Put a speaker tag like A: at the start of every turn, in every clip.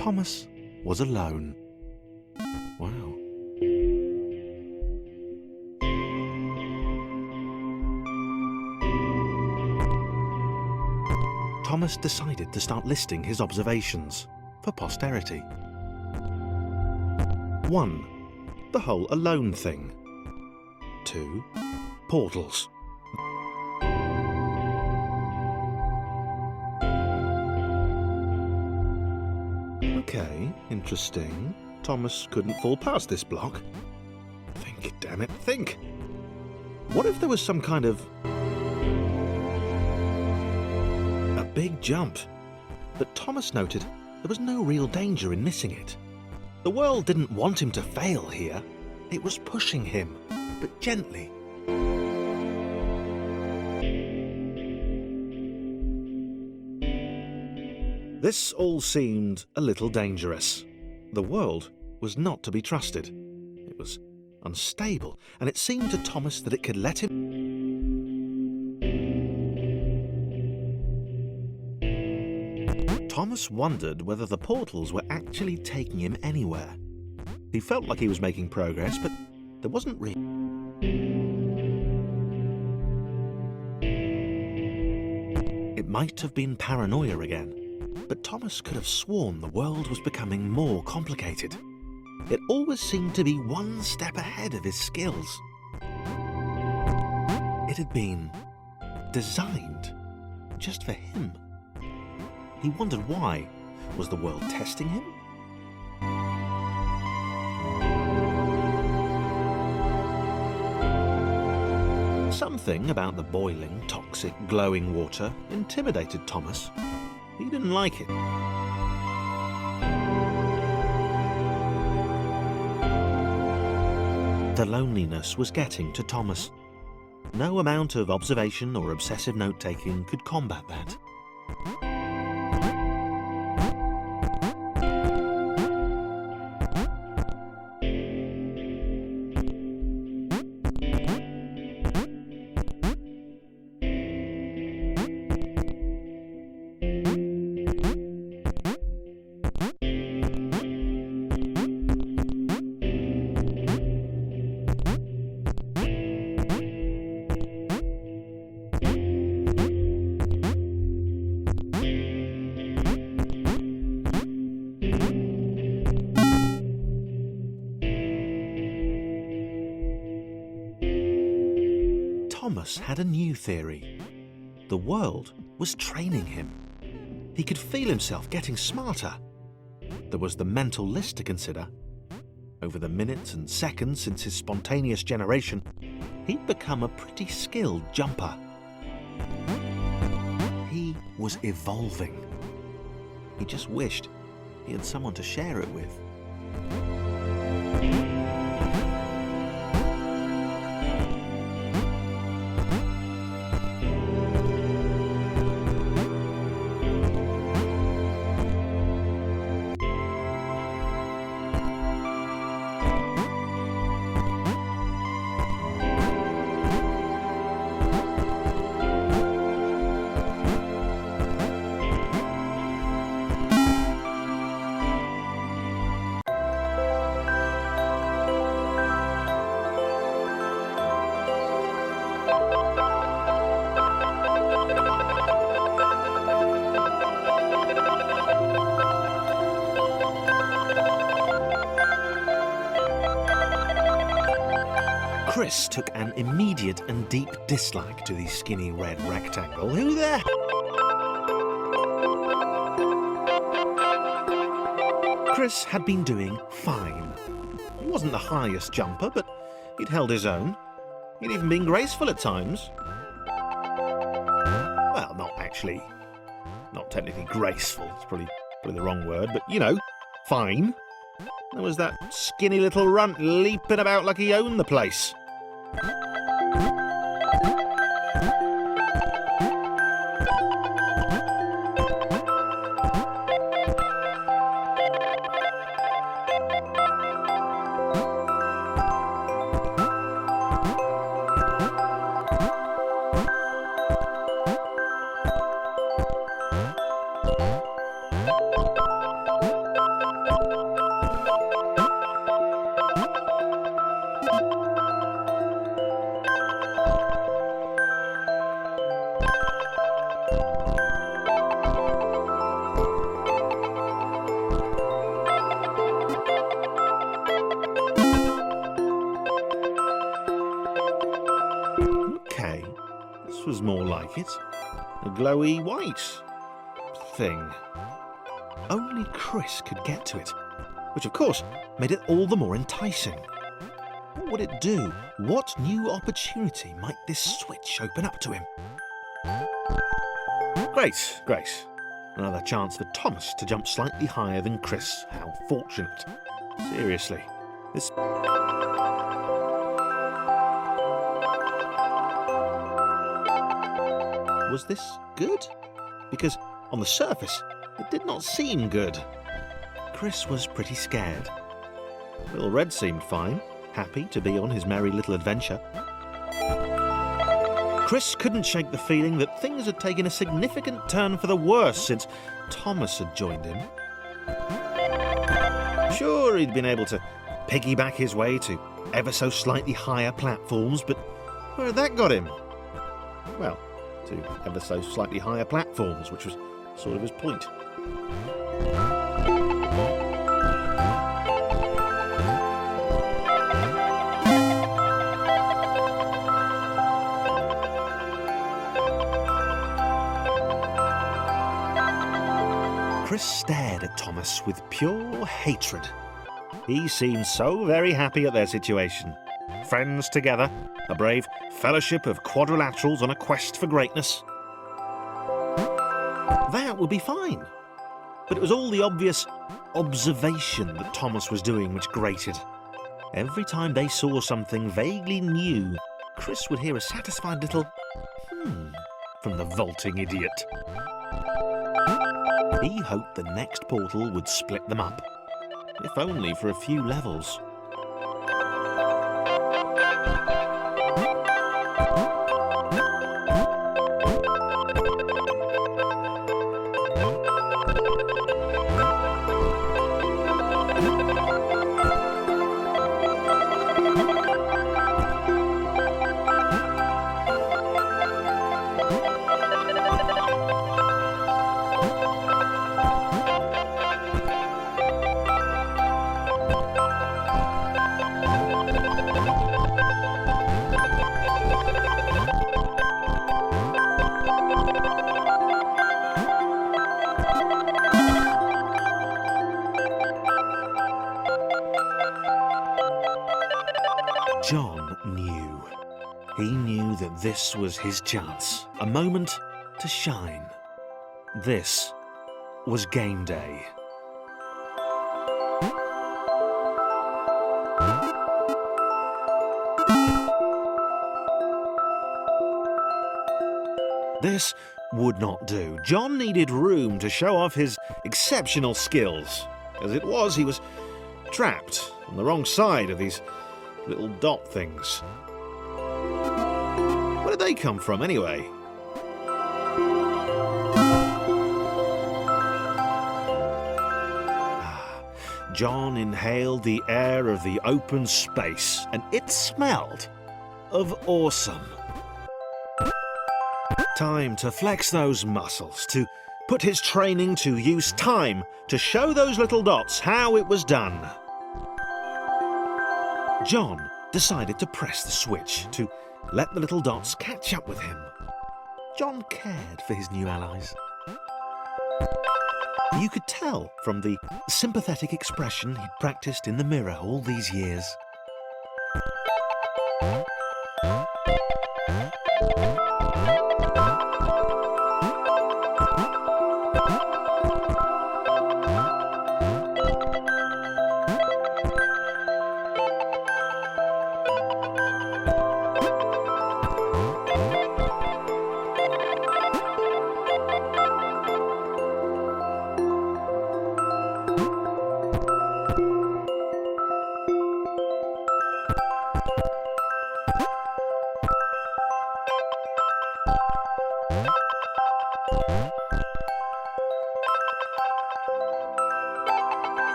A: Thomas was alone. Wow. Thomas decided to start listing his observations for posterity. 1. The whole alone thing. 2. Portals. Okay, interesting. Thomas couldn't fall past this block. Think, damn it, think! What if there was some kind of... a big jump? But Thomas noted there was no real danger in missing it. The world didn't want him to fail here. It was pushing him, but gently. This all seemed a little dangerous. The world was not to be trusted. It was unstable, and it seemed to Thomas that it could let him... Thomas wondered whether the portals were actually taking him anywhere. He felt like he was making progress, but there wasn't really... It might have been paranoia again. But Thomas could have sworn the world was becoming more complicated. It always seemed to be one step ahead of his skills. It had been designed just for him. He wondered why. Was the world testing him? Something about the boiling, toxic, glowing water intimidated Thomas. He didn't like it. The loneliness was getting to Thomas. No amount of observation or obsessive note-taking could combat that. Thomas had a new theory. The world was training him. He could feel himself getting smarter. There was the mental list to consider. Over the minutes and seconds since his spontaneous generation, he'd become a pretty skilled jumper. He was evolving. He just wished he had someone to share it with. Chris took an immediate and deep dislike to the skinny red rectangle. Who the hell? Chris had been doing fine. He wasn't the highest jumper, but he'd held his own. He'd even been graceful at times. Well, not technically graceful. It's probably the wrong word, but you know, fine. There was that skinny little runt leaping about like he owned the place. like it. A glowy white thing. Only Chris could get to it, which of course made it all the more enticing. What would it do? What new opportunity might this switch open up to him? Great, great. Another chance for Thomas to jump slightly higher than Chris. How fortunate. Seriously, this... Was this good? Because on the surface, it did not seem good. Chris was pretty scared. Little Red seemed fine, happy to be on his merry little adventure. Chris couldn't shake the feeling that things had taken a significant turn for the worse since Thomas had joined him. Sure, he'd been able to piggyback his way to ever so slightly higher platforms, but where had that got him? Well, to ever so slightly higher platforms, which was sort of his point. Chris stared at Thomas with pure hatred. He seemed so very happy at their situation. Friends together, a brave fellowship of quadrilaterals on a quest for greatness. That would be fine. But it was all the obvious observation that Thomas was doing which grated. Every time they saw something vaguely new, Chris would hear a satisfied little from the vaulting idiot. He hoped the next portal would split them up, if only for a few levels. John knew. He knew that this was his chance, a moment to shine. This was game day. This would not do. John needed room to show off his exceptional skills. As it was, he was trapped on the wrong side of these little dot things. Where did they come from, anyway? John inhaled the air of the open space, and it smelled of awesome. Time to flex those muscles, to put his training to use, time to show those little dots how it was done. John decided to press the switch, to let the little dots catch up with him. John cared for his new allies. You could tell from the sympathetic expression he'd practiced in the mirror all these years.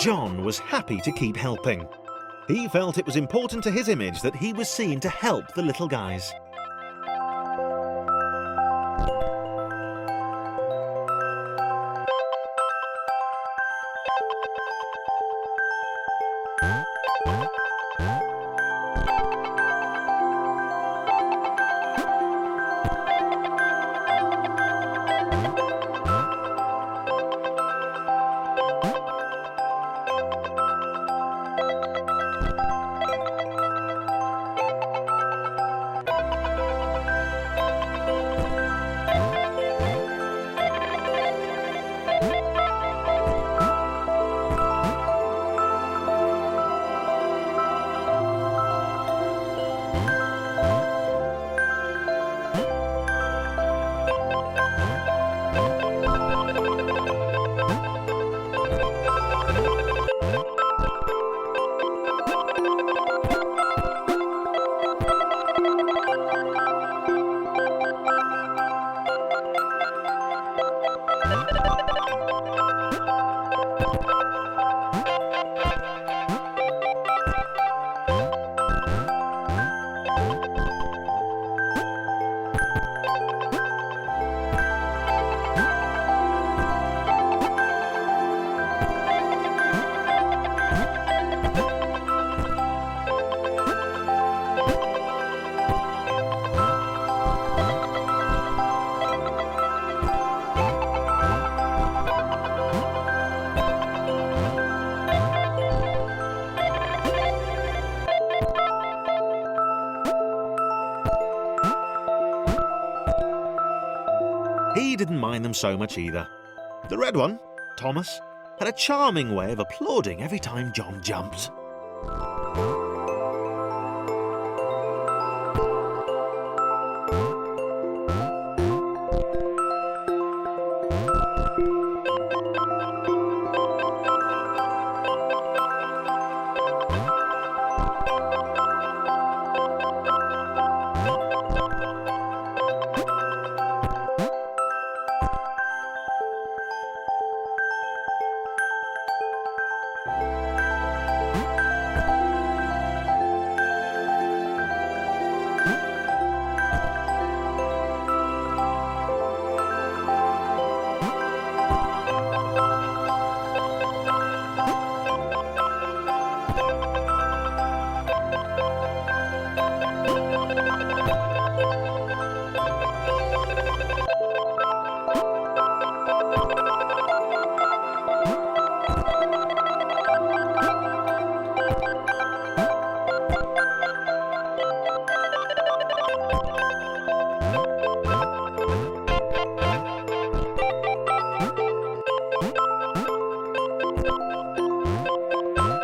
A: John was happy to keep helping. He felt it was important to his image that he was seen to help the little guys. He didn't mind them so much either. The red one, Thomas, had a charming way of applauding every time John jumped.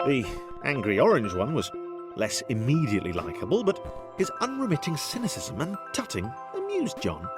A: The angry orange one was less immediately likeable, but his unremitting cynicism and tutting amused John.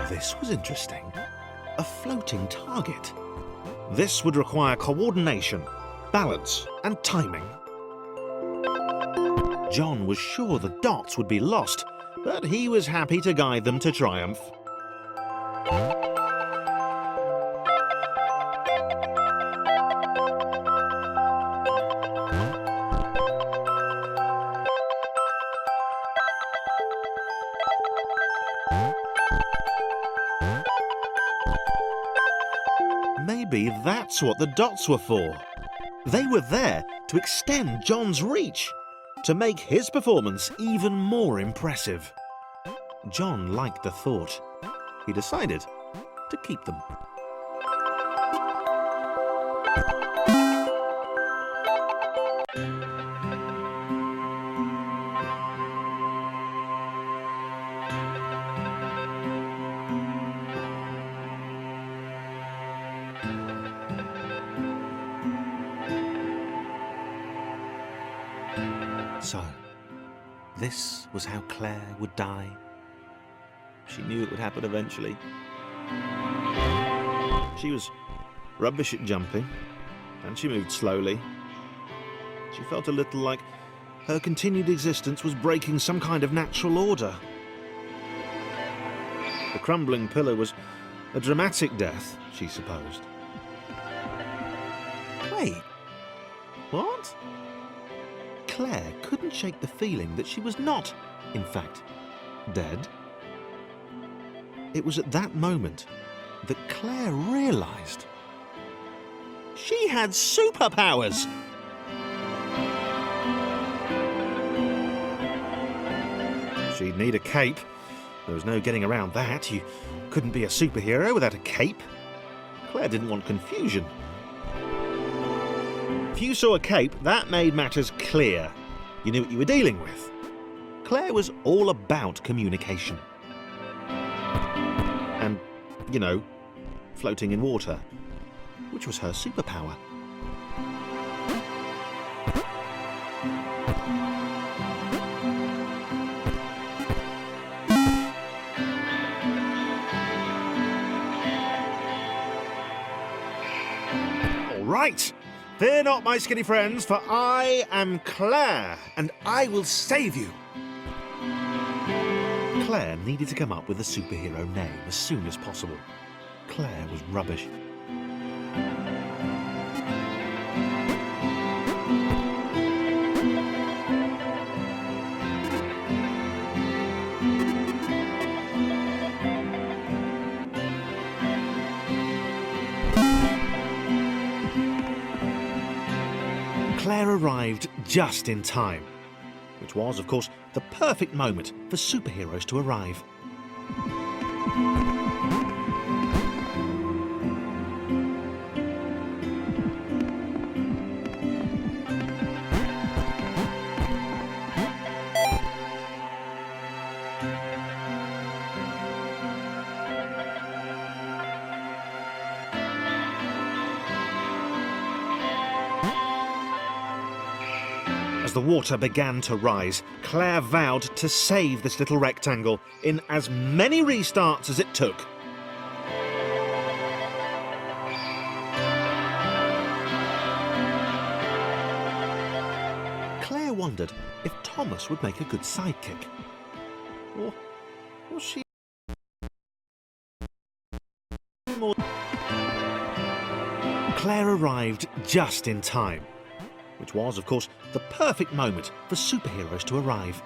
A: This was interesting. A floating target. This would require coordination, balance, and timing. John was sure the dots would be lost, but he was happy to guide them to triumph. Maybe that's what the dots were for. They were there to extend John's reach, to make his performance even more impressive. John liked the thought. He decided to keep them. So, this was how Claire would die. She knew it would happen eventually. She was rubbish at jumping, and she moved slowly. She felt a little like her continued existence was breaking some kind of natural order. The crumbling pillar was a dramatic death, she supposed. Wait, what? Claire couldn't shake the feeling that she was not, in fact, dead. It was at that moment that Claire realised she had superpowers. She'd need a cape. There was no getting around that. You couldn't be a superhero without a cape. Claire didn't want confusion. If you saw a cape, that made matters clear. You knew what you were dealing with. Claire was all about communication. And, you know, floating in water, which was her superpower. All right. Fear not, my skinny friends, for I am Claire, and I will save you. Claire needed to come up with a superhero name as soon as possible. Claire was rubbish. Claire arrived just in time, which was, of course, the perfect moment for superheroes to arrive. As the water began to rise, Claire vowed to save this little rectangle in as many restarts as it took. Claire wondered if Thomas would make a good sidekick. Or was she more... Claire arrived just in time, which was, of course, the perfect moment for superheroes to arrive.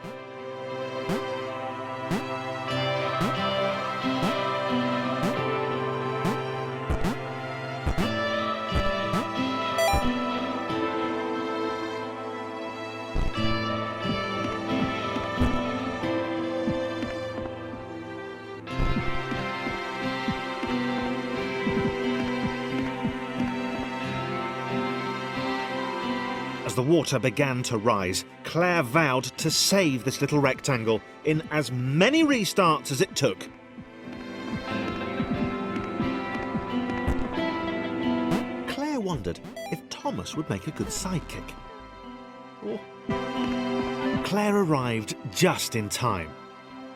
A: As the water began to rise, Claire vowed to save this little rectangle in as many restarts as it took. Claire wondered if Thomas would make a good sidekick. Or... Claire arrived just in time,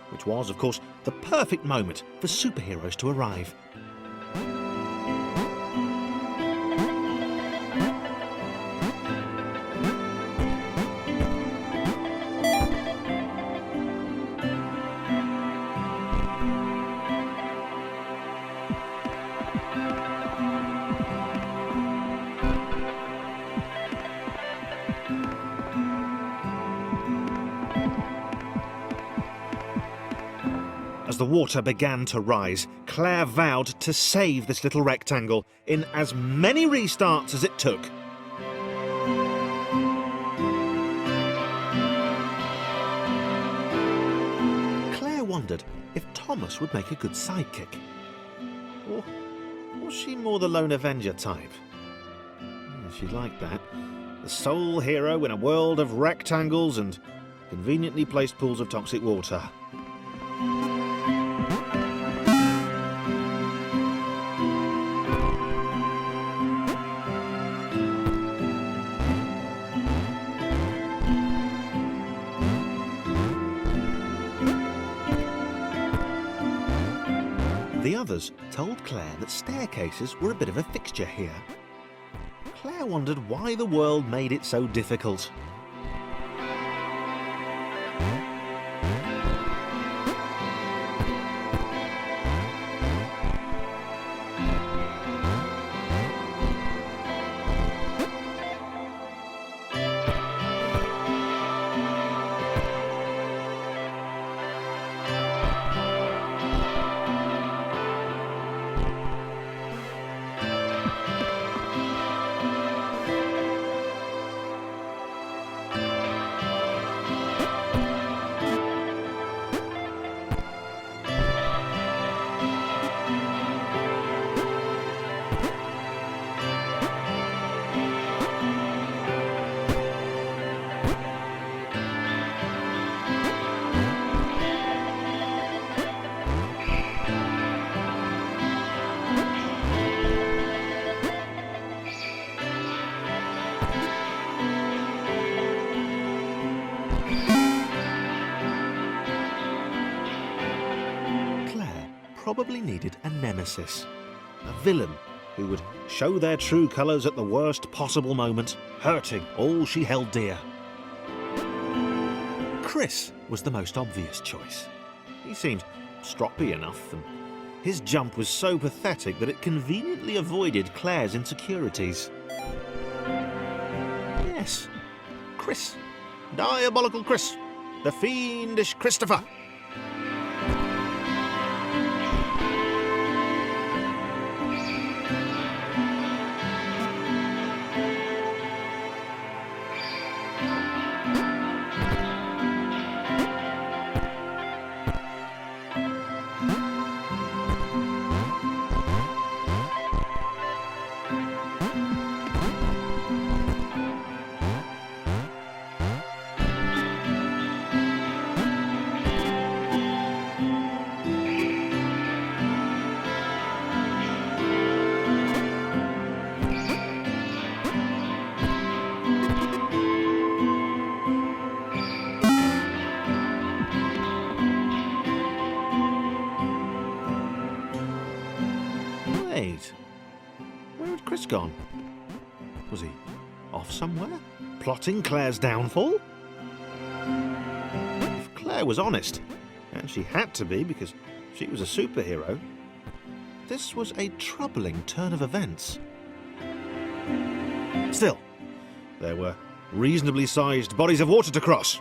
A: which was, of course, the perfect moment for superheroes to arrive. As the water began to rise, Claire vowed to save this little rectangle in as many restarts as it took. Claire wondered if Thomas would make a good sidekick. Or was she more the lone Avenger type? She liked that. The sole hero in a world of rectangles and conveniently placed pools of toxic water. The others told Claire that staircases were a bit of a fixture here. Claire wondered why the world made it so difficult. Probably needed a nemesis, a villain who would show their true colours at the worst possible moment, hurting all she held dear. Chris was the most obvious choice. He seemed stroppy enough, and his jump was so pathetic that it conveniently avoided Claire's insecurities. Yes, Chris. Diabolical Chris. The fiendish Christopher. Wait, where had Chris gone? Was he off somewhere, plotting Claire's downfall? If Claire was honest, and she had to be because she was a superhero, this was a troubling turn of events. Still, there were reasonably sized bodies of water to cross.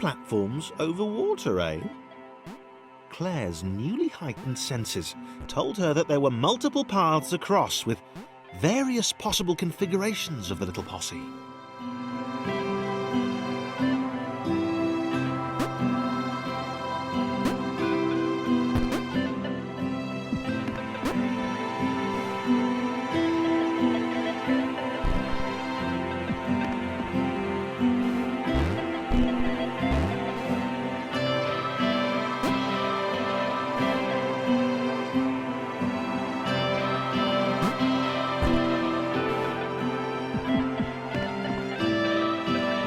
A: platforms over water, eh? Claire's newly heightened senses told her that there were multiple paths across with various possible configurations of the little posse.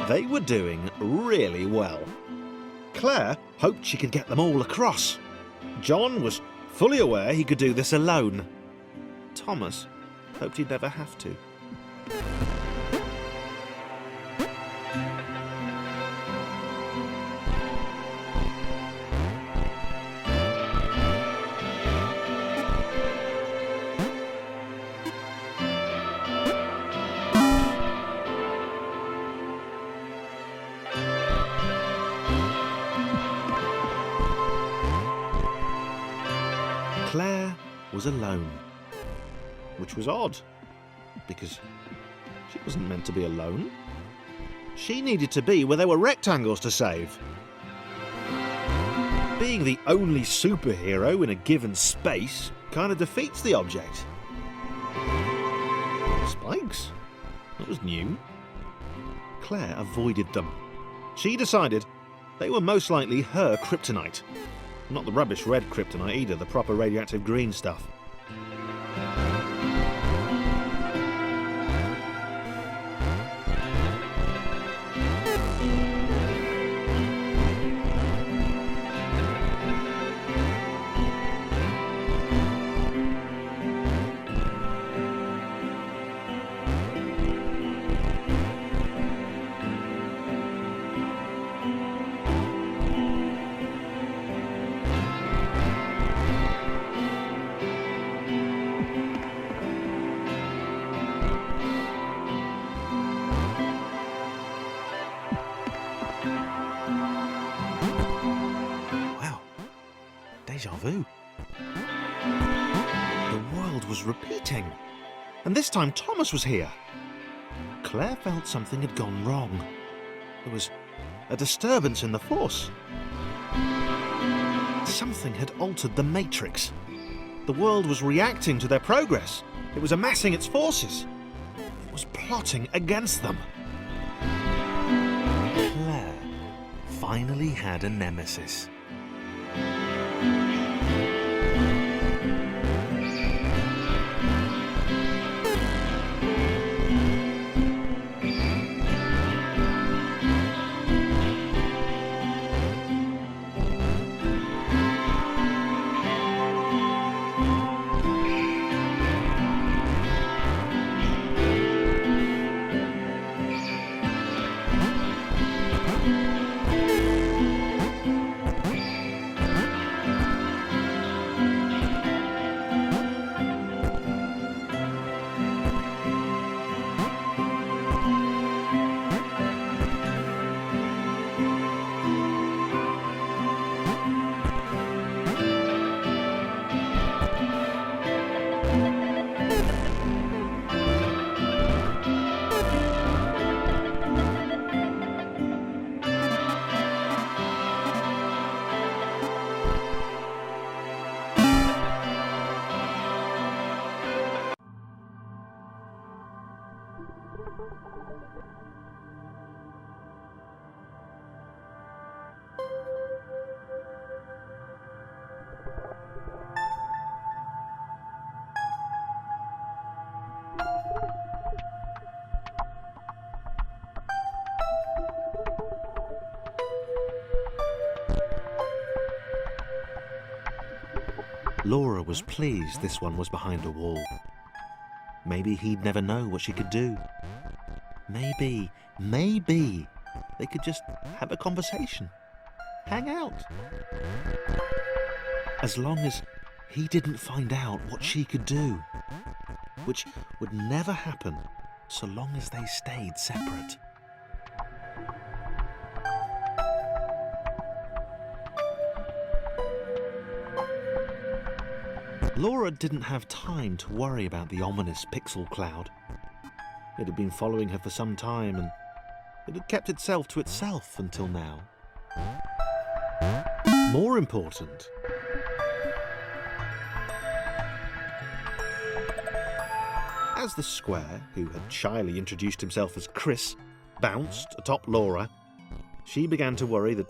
A: They were doing really well. Claire hoped she could get them all across. John was fully aware he could do this alone. Thomas hoped he'd never have to. Claire was alone, which was odd, because she wasn't meant to be alone. She needed to be where there were rectangles to save. Being the only superhero in a given space kind of defeats the object. Spikes? That was new. Claire avoided them. She decided they were most likely her kryptonite. Not the rubbish red kryptonite either, the proper radioactive green stuff. Deja vu. The world was repeating, and this time Thomas was here. Claire felt something had gone wrong. There was a disturbance in the force. Something had altered the matrix. The world was reacting to their progress. It was amassing its forces. It was plotting against them. Claire finally had a nemesis. Laura was pleased this one was behind a wall. Maybe he'd never know what she could do. Maybe they could just have a conversation, hang out. As long as he didn't find out what she could do, which would never happen so long as they stayed separate. Laura didn't have time to worry about the ominous pixel cloud. It had been following her for some time, and it had kept itself to itself until now. More important, as the square, who had shyly introduced himself as Chris, bounced atop Laura, she began to worry that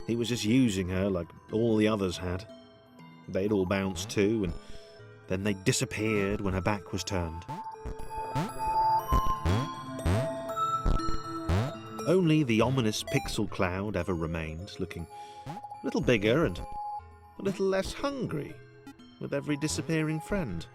A: he was just using her like all the others had. They'd all bounced too, and then they disappeared when her back was turned. Only the ominous pixel cloud ever remained, looking a little bigger and a little less hungry with every disappearing friend.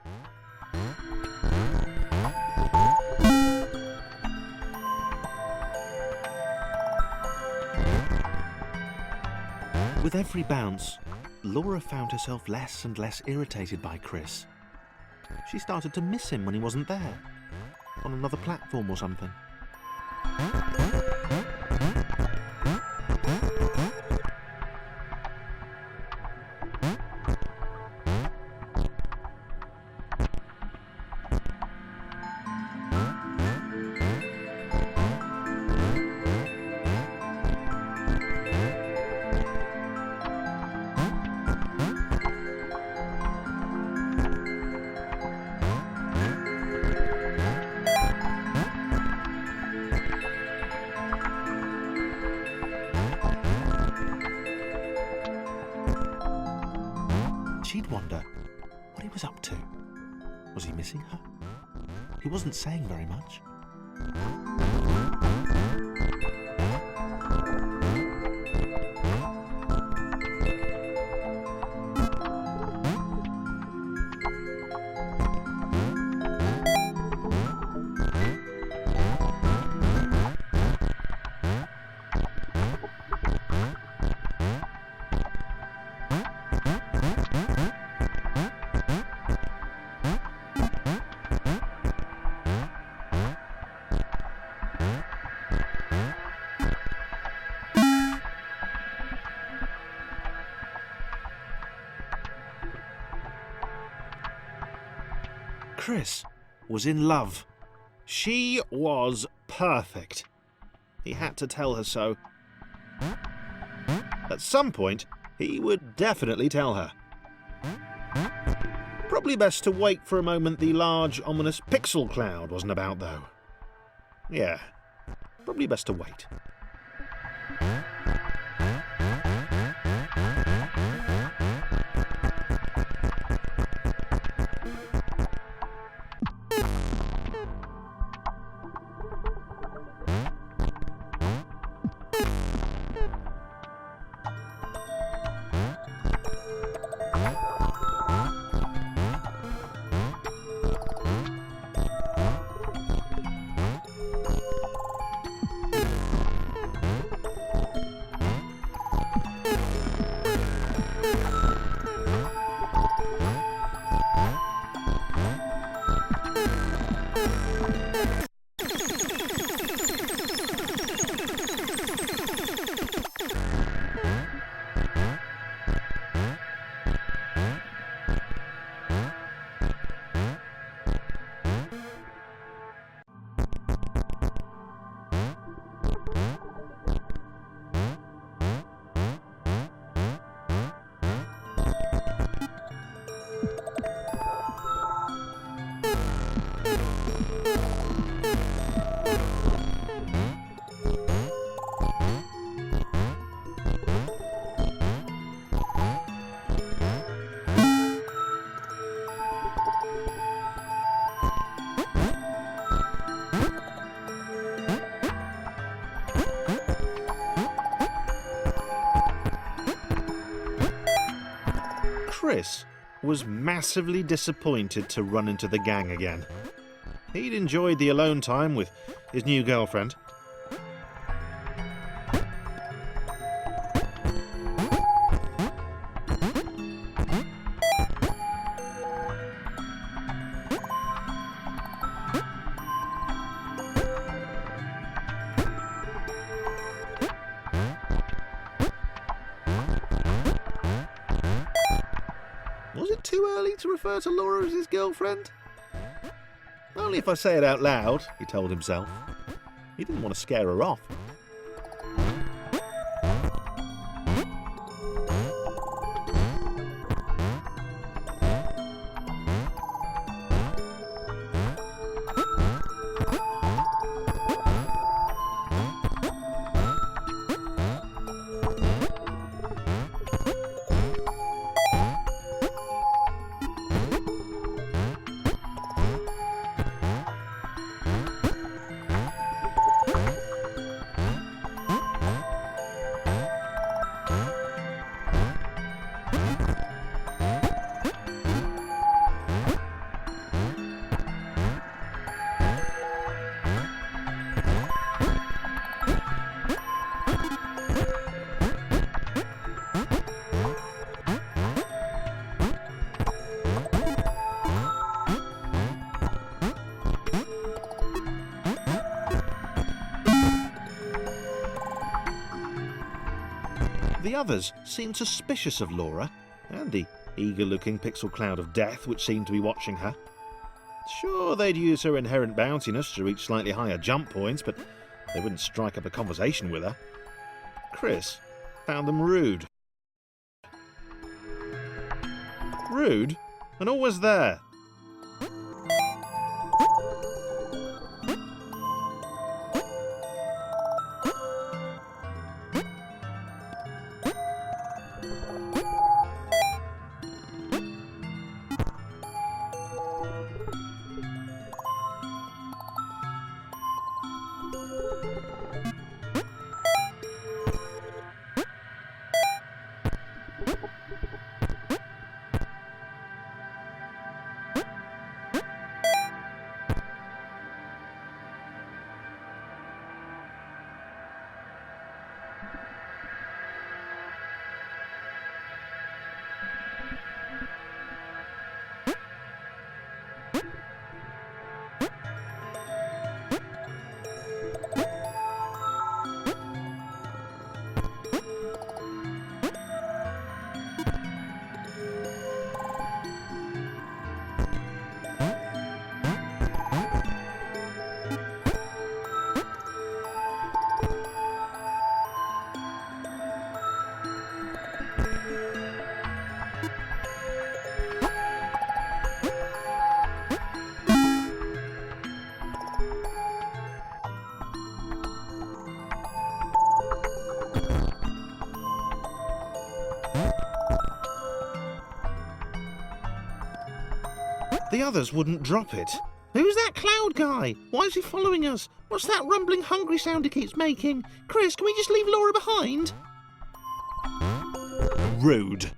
A: With every bounce, Laura found herself less and less irritated by Chris. She started to miss him when he wasn't there, on another platform or something. She'd wonder what he was up to. Was he missing her? He wasn't saying very much. Chris was in love. She was perfect. He had to tell her so. At some point, he would definitely tell her. Probably best to wait for a moment the large, ominous pixel cloud wasn't about, though. Yeah, probably best to wait. Chris was massively disappointed to run into the gang again. He'd enjoyed the alone time with his new girlfriend. Was it too early to refer to Laura as his girlfriend? Only if I say it out loud, he told himself. He didn't want to scare her off. The others seemed suspicious of Laura and the eager-looking pixel cloud of death which seemed to be watching her. Sure, they'd use her inherent bounciness to reach slightly higher jump points, but they wouldn't strike up a conversation with her. Chris found them rude. Rude? And always there. The others wouldn't drop it. Who's that cloud guy? Why is he following us? What's that rumbling hungry sound he keeps making? Chris, can we just leave Laura behind? Rude.